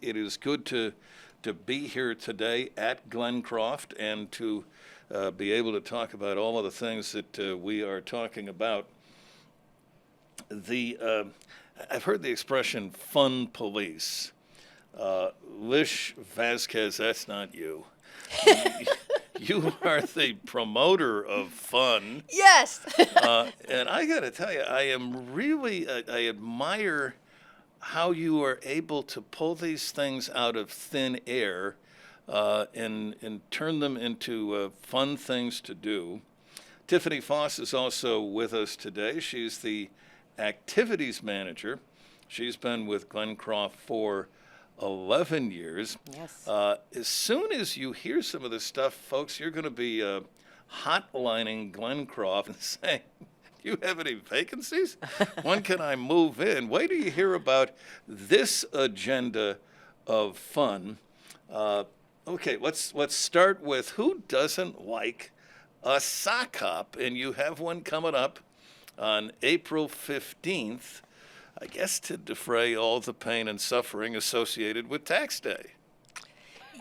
It is good to be here today at Glencroft and to be able to talk about all of the things that we are talking about. I've heard the expression "fun police." Lish Vasquez, that's not you. You are the promoter of fun. Yes. And I got to tell you, I admire how you are able to pull these things out of thin air and turn them into fun things to do. Tiffany Foss is also with us today. She's the activities manager. She's been with Glencroft for 11 years. Yes. As soon as you hear some of this stuff, folks, you're going to be hotlining Glencroft and saying, "Do you have any vacancies? When can I move in?" Wait till you hear about this agenda of fun. Okay, let's start with who doesn't like a sock hop, and you have one coming up on April 15th. I guess to defray all the pain and suffering associated with tax day.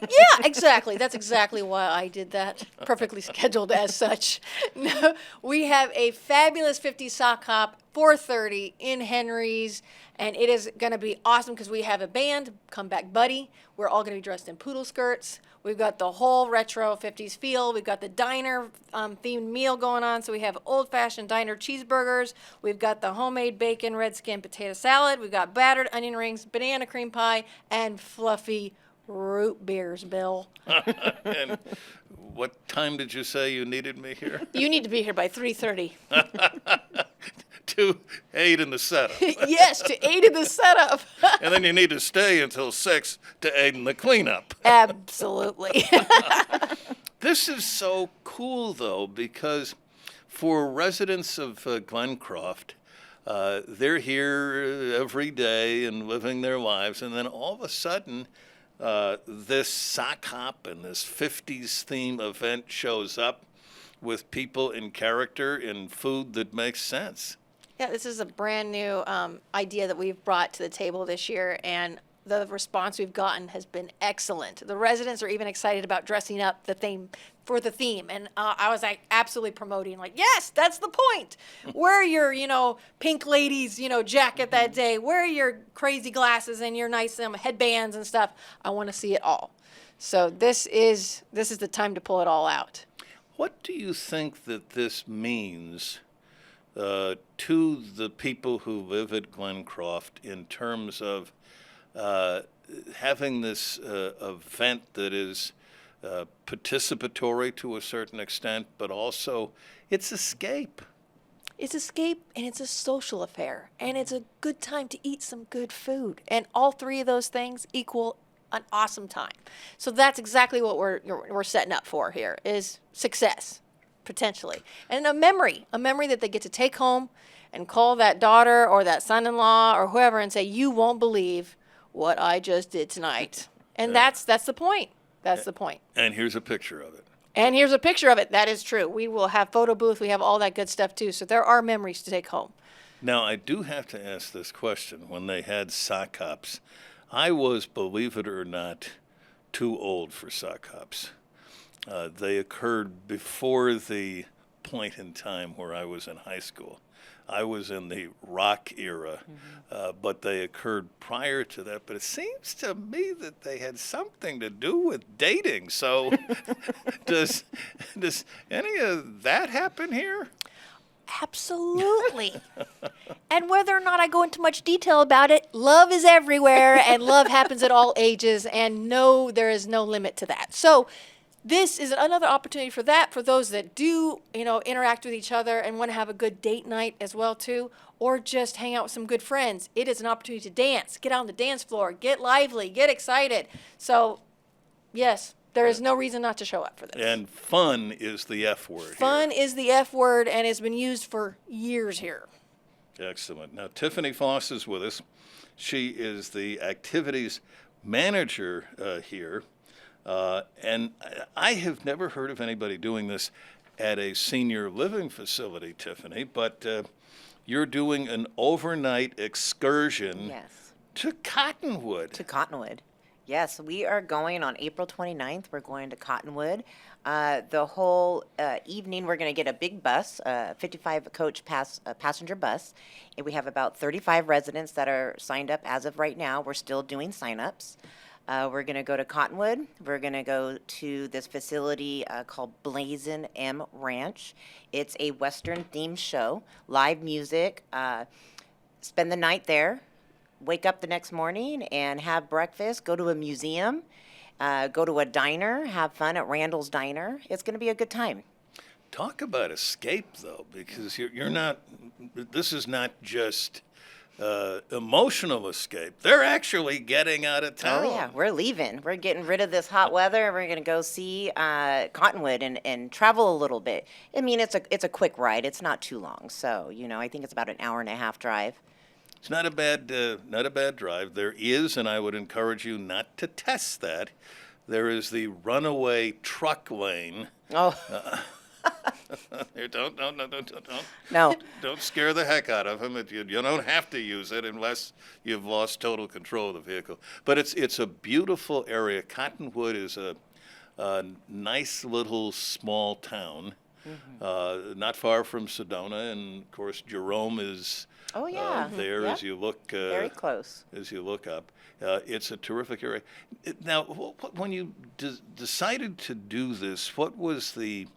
Yeah, exactly. That's exactly why I did that. Perfectly scheduled as such. No, we have a fabulous 50 sock hop, 4:30 in Henry's, and it is going to be awesome because we have a band, Come Back Buddy. We're all going to be dressed in poodle skirts. We've got the whole retro 50s feel. We've got the diner themed meal going on. So we have old-fashioned diner cheeseburgers. We've got the homemade bacon, red skin potato salad. We've got battered onion rings, banana cream pie, and fluffy root beers, Bill. And what time did you say you needed me here? You need to be here by 3:30. To aid in the setup. Yes, to aid in the setup. And then you need to stay until 6 to aid in the cleanup. Absolutely. This is so cool, though, because for residents of Glencroft, they're here every day and living their lives, and then all of a sudden, this sock hop and this 50s theme event shows up with people in character and food that makes sense. Yeah, this is a brand new idea that we've brought to the table this year, and the response we've gotten has been excellent. The residents are even excited about dressing up the theme, and I was like absolutely promoting, like, yes, that's the point. Wear your, pink ladies, jacket that day. Wear your crazy glasses and your nice headbands and stuff. I want to see it all. So this is the time to pull it all out. What do you think that this means to the people who live at Glencroft in terms of having this event that is participatory to a certain extent, but also it's escape? It's escape, and it's a social affair, and it's a good time to eat some good food. And all three of those things equal an awesome time. So that's exactly what we're setting up for here, is success, potentially. And a memory that they get to take home and call that daughter or that son-in-law or whoever and say, "You won't believe what I just did tonight." And that's the point. That's the point. And here's a picture of it. And here's a picture of it. That is true. We will have photo booth. We have all that good stuff, too. So there are memories to take home. Now, I do have to ask this question. When they had sock hops, I was, believe it or not, too old for sock hops. They occurred before the point in time where I was in high school. I was in the rock era, but they occurred prior to that. But it seems to me that they had something to do with dating. So does any of that happen here? Absolutely. And whether or not I go into much detail about it, love is everywhere, and love happens at all ages, and no, there is no limit to that. So this is another opportunity for that, for those that do, interact with each other and want to have a good date night as well, too, or just hang out with some good friends. It is an opportunity to dance, get out on the dance floor, get lively, get excited. So, yes, there is no reason not to show up for this. And fun is the F word. Fun is the F word and has been used for years here. Excellent. Now, Tiffany Foss is with us. She is the activities manager here. And I have never heard of anybody doing this at a senior living facility, Tiffany, but you're doing an overnight excursion Yes. to CottonWood. To CottonWood. Yes, we are going on April 29th. We're going to Cottonwood. The whole evening, we're going to get a big bus, 55 coach passenger bus. And we have about 35 residents that are signed up as of right now. We're still doing signups. We're going to go to Cottonwood. We're going to go to this facility called Blazin' M Ranch. It's a Western themed show, live music. Spend the night there. Wake up the next morning and have breakfast, go to a museum, go to a diner, have fun at Randall's Diner. It's going to be a good time. Talk about escape, though, because you're not, this is not just emotional escape. They're actually getting out of town. Oh, yeah, we're leaving. We're getting rid of this hot weather. We're going to go see Cottonwood and travel a little bit. I mean, it's a quick ride. It's not too long. So, I think it's about an hour and a half drive. It's not a bad drive. There is, and I would encourage you not to test that. There is the runaway truck lane. Oh. Here, don't. No. Don't scare the heck out of him. You don't have to use it unless you've lost total control of the vehicle. But it's a beautiful area. Cottonwood is a nice little small town, not far from Sedona, and of course Jerome is. Oh, yeah. There Yep. as you look. Very close. As you look up, it's a terrific area. Now, when you decided to do this, what was the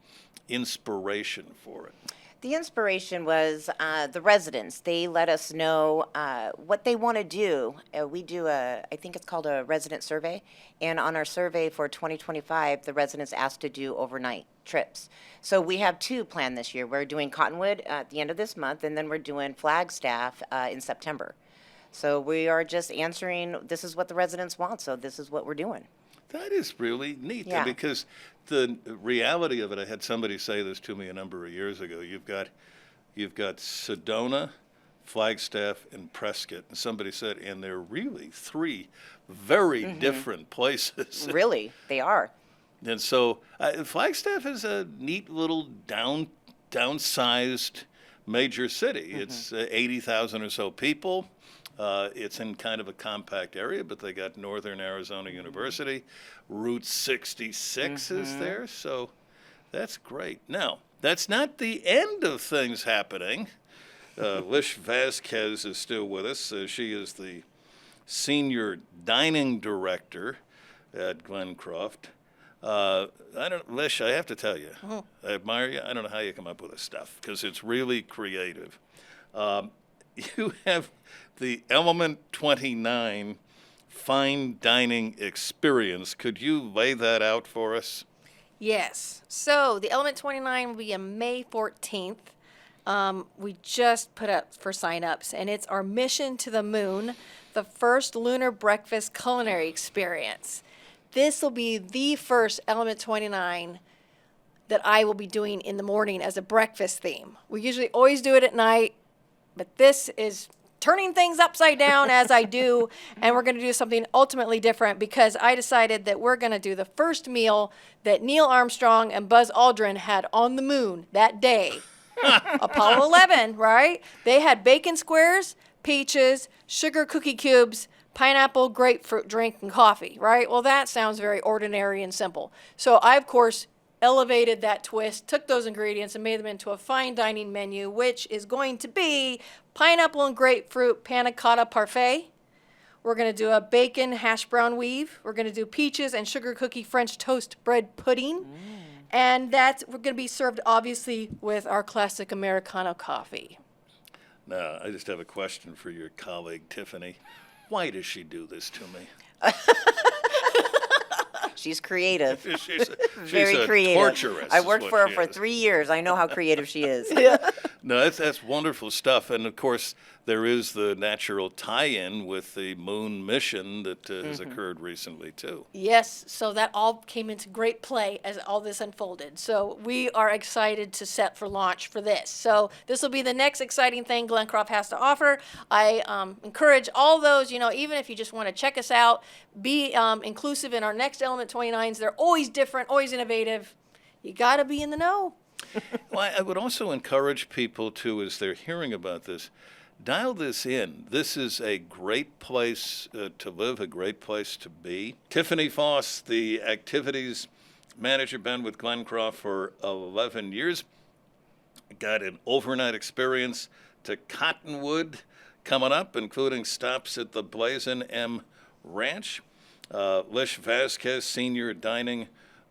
inspiration for it? The inspiration was the residents. They let us know what they want to do. We do I think it's called a resident survey. And on our survey for 2025, the residents asked to do overnight trips. So we have 2 planned this year. We're doing Cottonwood at the end of this month, and then we're doing Flagstaff in September. So we are just answering, this is what the residents want, so this is what we're doing. That is really neat, Yeah. because the reality of it, I had somebody say this to me a number of years ago. You've got Sedona, Flagstaff, and Prescott, and somebody said, and they're really 3 very different places. Really, they are. And so Flagstaff is a neat little downsized major city. It's 80,000 or so people. It's in kind of a compact area, but they got Northern Arizona University. Route 66 is there, so that's great. Now, that's not the end of things happening. Lish Vasquez is still with us. She is the senior dining director at Glencroft. Lish, I have to tell you, I admire you. I don't know how you come up with this stuff, because it's really creative. You have the Element 29 fine dining experience. Could you lay that out for us? Yes. So the Element 29 will be on May 14th. We just put up for sign-ups, and it's our Mission to the Moon, the first lunar breakfast culinary experience. This will be the first Element 29 that I will be doing in the morning as a breakfast theme. We usually always do it at night, but this is turning things upside down as I do, and we're going to do something ultimately different, because I decided that we're going to do the first meal that Neil Armstrong and Buzz Aldrin had on the moon that day. Apollo 11, right? They had bacon squares, peaches, sugar cookie cubes, pineapple, grapefruit drink, and coffee, right? Well, that sounds very ordinary and simple. So I, of course, elevated that twist, took those ingredients and made them into a fine dining menu, which is going to be pineapple and grapefruit panna cotta parfait. We're going to do a bacon hash brown weave. We're going to do peaches and sugar cookie French toast bread pudding. And we're going to be served, obviously, with our classic Americano coffee. Now, I just have a question for your colleague, Tiffany. Why does she do this to me? She's creative. She's Very a creative. torturess. I is worked what for her she for is. 3 years. I know how creative she is. No, that's wonderful stuff. And of course, there is the natural tie-in with the moon mission that has occurred recently, too. Yes, so that all came into great play as all this unfolded. So we are excited to set for launch for this. So this will be the next exciting thing Glencroft has to offer. I encourage all those, even if you just want to check us out, be inclusive in our next Element 29s. They're always different, always innovative. You got to be in the know. Well, I would also encourage people to, as they're hearing about this, Dial this in. This is a great place to live, a great place to be. Tiffany Foss, the activities manager, been with Glencroft for 11 years. Got an overnight experience to Cottonwood coming up, including stops at the Blazin' M Ranch. Lish Vasquez, Senior Dining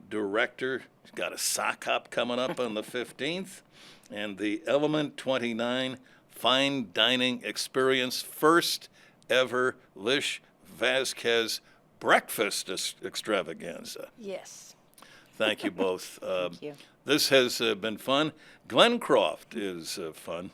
Director, has got a sock hop coming up on the 15th. And the Element 29 Fine Dining Experience, first ever Lish Vasquez breakfast extravaganza. Yes. Thank you both. Thank you. This has been fun. Glencroft is fun.